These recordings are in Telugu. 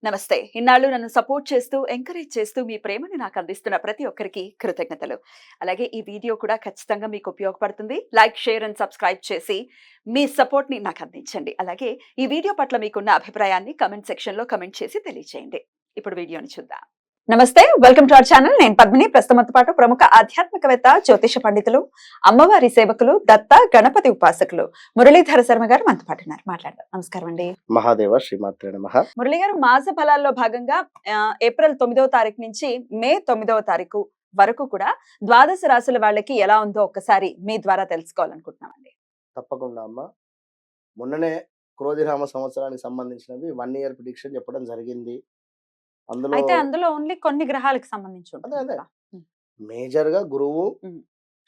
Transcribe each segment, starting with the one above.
నమస్తే. ఇన్నాళ్ళు నన్ను సపోర్ట్ చేస్తూ, ఎంకరేజ్ చేస్తూ మీ ప్రేమని నాకు అందిస్తున్న ప్రతి ఒక్కరికి కృతజ్ఞతలు. అలాగే ఈ వీడియో కూడా ఖచ్చితంగా మీకు ఉపయోగపడుతుంది. లైక్, షేర్ అండ్ సబ్స్క్రైబ్ చేసి మీ సపోర్ట్‌ని నాకు అందించండి. అలాగే ఈ వీడియో పట్ల మీకున్న అభిప్రాయాన్ని కామెంట్ సెక్షన్‌లో కామెంట్ చేసి తెలియజేయండి. ఇప్పుడు వీడియోని చూద్దాం. నమస్తే, వెల్కమ్ టు అవర్ ఛానల్. నేను పద్మిని. ప్రస్తుతంతో పాటు ప్రముఖ ఆధ్యాత్మికవేత్త, జ్యోతిష పండితులు, అమ్మవారి సేవకులు, దత్త గణపతి ఉపాసకులు మురళీధర శర్మ గారు మనతో పాటు ఉన్నారు. మాట్లాడదాం. నమస్కారం అండి. మహాదేవ శ్రీమాత్రే నమః. మురళి గారు, మాస ఫలాల్లో భాగంగా ఏప్రిల్ 9వ తారీఖు నుంచి మే 9వ తారీఖు వరకు కూడా ద్వాదశ రాశుల వాళ్ళకి ఎలా ఉందో ఒక్కసారి మీ ద్వారా తెలుసుకోవాలనుకుంటున్నామండి. తప్పకుండా అమ్మ. మొన్ననే క్రోధినామ సంవత్సరానికి సంబంధించినవి 1 ఇయర్ ప్రిడిక్షన్ చెప్పడం జరిగింది. అయితే అందులో ఓన్లీ కొన్ని గ్రహాలకు సంబంధించి ఉంటుంది అదే కదా? మేజర్ గా గురువు ఉమ్.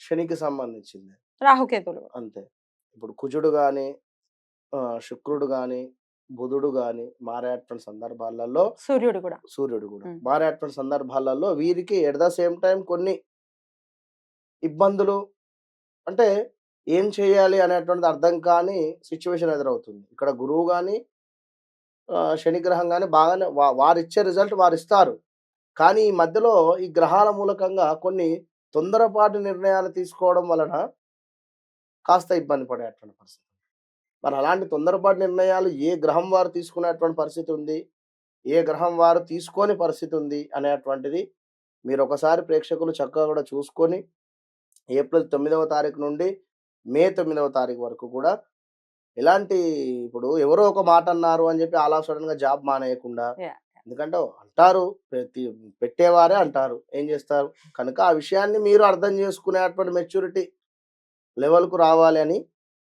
శనికి సంబంధించింది రాహుకేతులు. అంతే. ఇప్పుడు కుజుడు గాని శుక్రుడు గాని బుధుడు గాని మారేటువంటి సందర్భాలలో సూర్యుడు కూడా మారేటువంటి సందర్భాలలో వీరికి ఎట్ ద సేమ్ టైం కొన్ని ఇబ్బందులు, అంటే ఏం చేయాలి అనేటువంటిది అర్థం కాని సిచ్యువేషన్ ఎదురవుతుంది. ఇక్కడ గురువు గాని శని గ్రహం గాని బాగానే వారిచ్చే రిజల్ట్ వారిస్తారు. కానీ ఈ మధ్యలో ఈ గ్రహాల మూలకంగా కొన్ని తొందరపాటు నిర్ణయాలు తీసుకోవడం వలన కాస్త ఇబ్బంది పడేటువంటి పరిస్థితి. మరి అలాంటి తొందరపాటు నిర్ణయాలు ఏ గ్రహం వారు తీసుకునేటువంటి పరిస్థితి ఉంది, ఏ గ్రహం వారు తీసుకోని పరిస్థితి ఉంది అనేటువంటిది మీరు ఒకసారి ప్రేక్షకులు చక్కగా కూడా చూసుకొని ఏప్రిల్ 9వ తారీఖు నుండి మే 9వ తారీఖు వరకు కూడా ఎలాంటి, ఇప్పుడు ఎవరో ఒక మాట అన్నారు అని చెప్పి అలా సడన్ గా జాబ్ మానేయకుండా, ఎందుకంటే అంటారు పెట్టేవారే అంటారు, ఏం చేస్తారు కనుక ఆ విషయాన్ని మీరు అర్థం చేసుకునేటువంటి మెచ్యూరిటీ లెవెల్కు రావాలి అని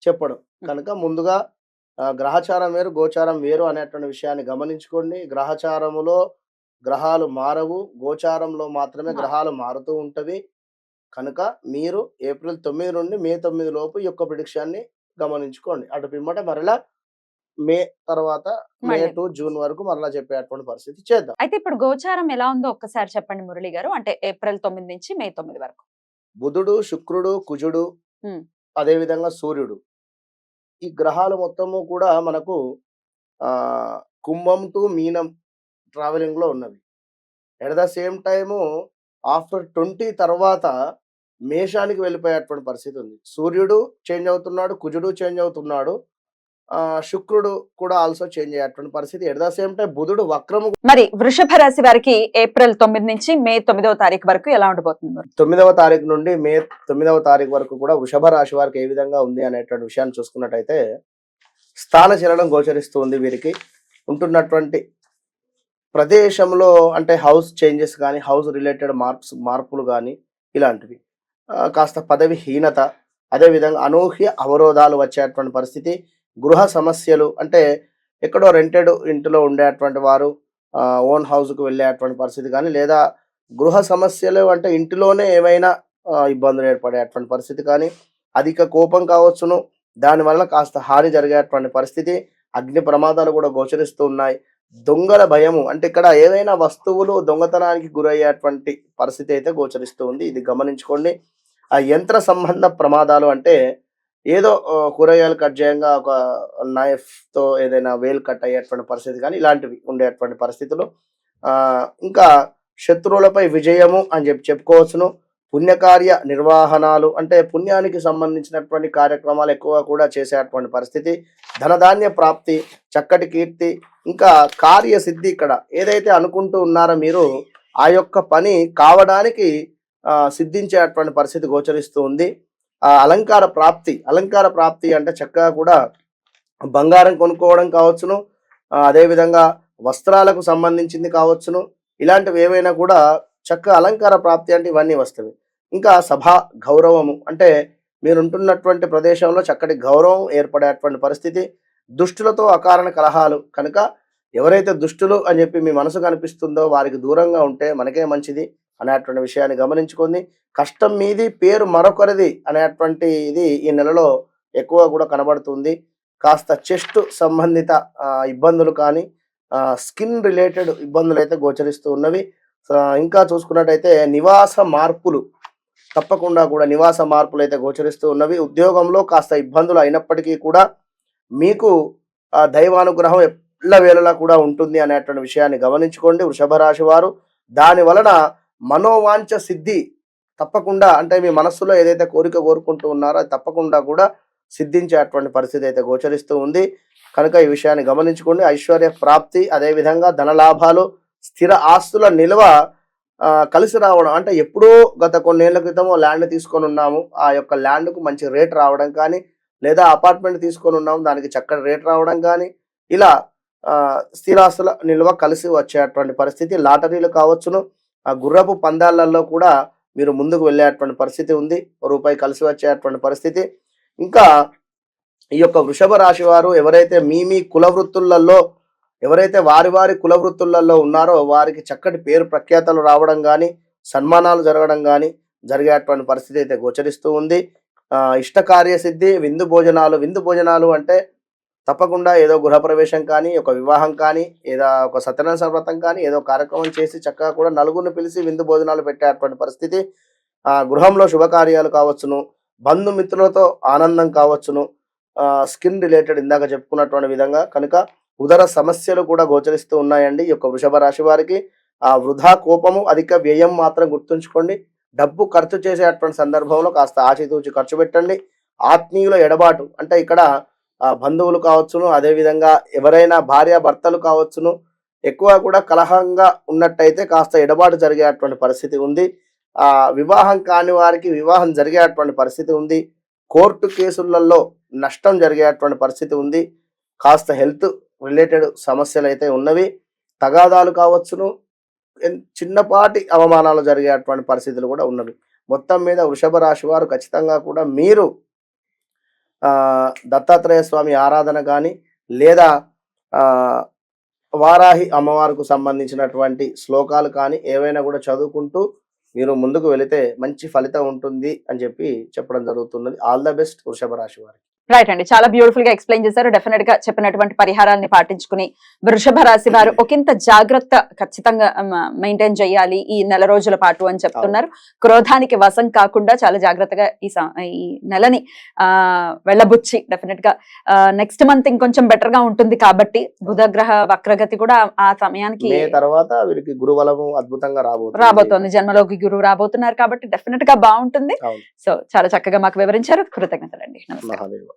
చెప్పడం. కనుక ముందుగా గ్రహచారం వేరు గోచారం వేరు అనేటువంటి విషయాన్ని గమనించుకోండి. గ్రహచారములో గ్రహాలు మారవు, గోచారంలో మాత్రమే గ్రహాలు మారుతూ ఉంటవి. కనుక మీరు ఏప్రిల్ 9 నుండి మే 9 లోపు ఈ యొక్క ప్రిడిక్షన్ని గమనించుకోండి. అటు పిమ్మట మరలా మే తర్వాత మే టు జూన్ వరకు మరలా చెప్పేటువంటి పరిస్థితి చేద్దాం. అయితే ఇప్పుడు గోచారం ఎలా ఉందో ఒక్కసారి చెప్పండి మురళి గారు. అంటే ఏప్రిల్ 9 నుంచి మే 9 వరకు. బుధుడు, శుక్రుడు, కుజుడు, అదే విధంగా సూర్యుడు, ఈ గ్రహాలు మొత్తము కూడా మనకు కుంభం టు మీనం ట్రావెలింగ్ లో ఉన్నవి. At the same time after 20 తర్వాత మేషానికి వెళ్ళిపోయేటువంటి పరిస్థితి ఉంది. సూర్యుడు చేంజ్ అవుతున్నాడు, కుజుడు చేంజ్ అవుతున్నాడు, శుక్రుడు కూడా ఆల్సో చేంజ్ అయ్యేటువంటి పరిస్థితి. ఎట్ ద సేమ్ టైం బుధుడు వక్రము. మరి వృషభ రాశి వారికి ఏప్రిల్ 9 నుంచి మే 9వ తారీఖు వరకు ఎలా ఉండబోతుంది? 9వ తారీఖు నుండి మే 9వ తారీఖు వరకు కూడా వృషభ రాశి వారికి ఏ విధంగా ఉంది అనేటువంటి విషయాన్ని చూసుకున్నట్టయితే స్థాన చలనం గోచరిస్తూ ఉంది. వీరికి ఉంటున్నటువంటి ప్రదేశంలో అంటే హౌస్ చేంజెస్ కానీ, హౌస్ రిలేటెడ్ మార్పులు కానీ ఇలాంటివి, కాస్త పదవి హీనత, అదేవిధంగా అనూహ్య అవరోధాలు వచ్చేటువంటి పరిస్థితి, గృహ సమస్యలు, అంటే ఎక్కడో రెంటెడ్ ఇంటిలో ఉండేటువంటి వారు ఓన్ హౌస్కు వెళ్ళేటువంటి పరిస్థితి కానీ, లేదా గృహ సమస్యలు అంటే ఇంటిలోనే ఏమైనా ఇబ్బందులు ఏర్పడేటువంటి పరిస్థితి కానీ, అధిక కోపం కావచ్చును, దానివల్ల కాస్త హాని జరిగేటువంటి పరిస్థితి, అగ్ని ప్రమాదాలు కూడా గోచరిస్తూ ఉన్నాయి. దొంగల భయము, అంటే ఇక్కడ ఏదైనా వస్తువులు దొంగతనానికి గురయ్యేటువంటి పరిస్థితి అయితే గోచరిస్తూ ఉంది. ఇది గమనించుకోండి. ఆ యంత్ర సంబంధ ప్రమాదాలు అంటే ఏదో కూరగాయలు కట్ చేయంగా ఒక నైఫ్తో ఏదైనా వేలు కట్ అయ్యేటువంటి పరిస్థితి కానీ ఇలాంటివి ఉండేటువంటి పరిస్థితులు. ఇంకా శత్రువులపై విజయము అని చెప్పుకోవచ్చును. పుణ్యకార్య నిర్వహణాలు, అంటే పుణ్యానికి సంబంధించినటువంటి కార్యక్రమాలు ఎక్కువగా కూడా చేసేటువంటి పరిస్థితి, ధనధాన్య ప్రాప్తి, చక్కటి కీర్తి, ఇంకా కార్యసిద్ధి. ఇక్కడ ఏదైతే అనుకుంటూ ఉన్నారో మీరు ఆ యొక్క పని కావడానికి సిద్ధించేటువంటి పరిస్థితి గోచరిస్తూ ఉంది. అలంకార ప్రాప్తి అంటే చక్కగా కూడా బంగారం కొనుక్కోవడం కావచ్చును, అదేవిధంగా వస్త్రాలకు సంబంధించింది కావచ్చును, ఇలాంటివి ఏవైనా కూడా చక్కగా అలంకార ప్రాప్తి అంటే ఇవన్నీ వస్తవి. ఇంకా సభా గౌరవము, అంటే మీరుంటున్నటువంటి ప్రదేశంలో చక్కటి గౌరవం ఏర్పడేటువంటి పరిస్థితి, దుష్టులతో అకారణ కలహాలు. కనుక ఎవరైతే దుష్టులు అని చెప్పి మీ మనసు కనిపిస్తుందో వారికి దూరంగా ఉంటే మనకే మంచిది అనేటువంటి విషయాన్ని గమనించుకుంది. కష్టం మీది, పేరు మరొకరిది అనేటువంటి ఇది ఈ నెలలో ఎక్కువ కూడా కనబడుతుంది. కాస్త చెస్ట్ సంబంధిత ఇబ్బందులు కానీ, స్కిన్ రిలేటెడ్ ఇబ్బందులు అయితే గోచరిస్తూ ఉన్నవి. ఇంకా చూసుకున్నట్టయితే నివాస మార్పులు, తప్పకుండా కూడా నివాస మార్పులు అయితే గోచరిస్తూ ఉన్నవి. ఉద్యోగంలో కాస్త ఇబ్బందులు అయినప్పటికీ కూడా మీకు దైవానుగ్రహం వేళలా కూడా ఉంటుంది అనేటువంటి విషయాన్ని గమనించుకోండి వృషభ రాశి వారు. దాని వలన మనోవాంఛ సిద్ధి తప్పకుండా, అంటే మీ మనస్సులో ఏదైతే కోరిక కోరుకుంటూ ఉన్నారో అది తప్పకుండా కూడా సిద్ధించేటువంటి పరిస్థితి అయితే గోచరిస్తూ ఉంది. కనుక ఈ విషయాన్ని గమనించుకోండి. ఐశ్వర్య ప్రాప్తి, అదేవిధంగా ధనలాభాలు, స్థిర ఆస్తుల నిల్వ కలిసి రావడం, అంటే ఎప్పుడో గత కొన్నేళ్ల క్రితం ల్యాండ్ తీసుకొని ఉన్నాము, ఆ యొక్క ల్యాండ్కు మంచి రేట్ రావడం కానీ, లేదా అపార్ట్మెంట్ తీసుకొని ఉన్నాము దానికి చక్కటి రేట్ రావడం కానీ, ఇలా స్థిరాస్తుల నిల్వ కలిసి వచ్చేటువంటి పరిస్థితి. లాటరీలు కావచ్చును, ఆ గుర్రపు పందాలలో కూడా మీరు ముందుకు వెళ్ళేటువంటి పరిస్థితి ఉంది, రూపాయి కలిసి వచ్చేటువంటి పరిస్థితి. ఇంకా ఈ యొక్క వృషభ రాశి వారు ఎవరైతే మీ కుల వృత్తులలో, ఎవరైతే వారి కుల వృత్తులలో ఉన్నారో వారికి చక్కటి పేరు ప్రఖ్యాతలు రావడం కానీ, సన్మానాలు జరగడం కానీ జరిగేటువంటి పరిస్థితి అయితే గోచరిస్తూ ఉంది. ఇష్టకార్య సిద్ధి, విందు భోజనాలు అంటే తప్పకుండా ఏదో గృహప్రవేశం కానీ, ఒక వివాహం కానీ, ఏదో ఒక సత్యనారాయణ వ్రతం కానీ, ఏదో కార్యక్రమం చేసి చక్కగా కూడా నలుగురిని పిలిచి విందు భోజనాలు పెట్టేటువంటి పరిస్థితి. గృహంలో శుభకార్యాలు కావచ్చును, బంధుమిత్రులతో ఆనందం కావచ్చును, స్కిన్ రిలేటెడ్ ఇందాక చెప్పుకున్నటువంటి విధంగా. కనుక ఉదర సమస్యలు కూడా గోచరిస్తూ ఉన్నాయండి ఈ యొక్క వృషభ రాశి వారికి. వృధా కోపము, అధిక వ్యయం మాత్రం గుర్తుంచుకోండి. డబ్బు ఖర్చు చేసేటువంటి సందర్భంలో కాస్త ఆచితూచి ఖర్చు పెట్టండి. ఆత్మీయుల ఎడబాటు, అంటే ఇక్కడ బంధువులు కావచ్చును, అదేవిధంగా ఎవరైనా భార్య భర్తలు కావచ్చును, ఎక్కువ కూడా కలహంగా ఉన్నట్టయితే కాస్త ఎడబాటు జరిగేటువంటి పరిస్థితి ఉంది. వివాహం కాని వారికి వివాహం జరిగేటువంటి పరిస్థితి ఉంది. కోర్టు కేసులలో నష్టం జరిగేటువంటి పరిస్థితి ఉంది. కాస్త హెల్త్ రిలేటెడ్ సమస్యలు అయితే ఉన్నవి. తగాదాలు కావచ్చును, చిన్నపాటి అవమానాలు జరిగేటువంటి పరిస్థితులు కూడా ఉన్నవి. మొత్తం మీద వృషభ రాశి వారు ఖచ్చితంగా కూడా మీరు దత్తాత్రేయ స్వామి ఆరాధన కానీ, లేదా వారాహి అమ్మవారికి సంబంధించినటువంటి శ్లోకాలు కానీ ఏవైనా కూడా చదువుకుంటూ మీరు ముందుకు వెళితే మంచి ఫలితం ఉంటుంది అని చెప్పడం జరుగుతున్నది. ఆల్ ద బెస్ట్ వృషభ రాశి వారికి. రైట్ అండి, చాలా బ్యూటిఫుల్ గా ఎక్స్ప్లెయిన్ చేశారు. డెఫినెట్ గా చెప్పినటువంటి పరిహారాన్ని పాటించుకుని వృషభ రాశి వారు ఒకంత జాగ్రత్త ఖచ్చితంగా మెయింటైన్ చేయాలి ఈ నెల రోజుల పాటు అని చెప్తున్నారు. క్రోధానికి వశం కాకుండా చాలా జాగ్రత్తగా ఈ నెలని వెళ్ళబుచ్చి డెఫినెట్ గా నెక్స్ట్ మంత్ ఇంకొంచెం బెటర్ గా ఉంటుంది కాబట్టి బుధగ్రహ వక్రగతి కూడా ఆ సమయానికి తర్వాత వీరికి గురుబలము అద్భుతంగా రాబోతోంది. జన్మలోకి గురువు రాబోతున్నారు కాబట్టి డెఫినెట్ గా బాగుంటుంది. సో చాలా చక్కగా మాకు వివరించారు. కృతజ్ఞతలండి. నమస్కారం.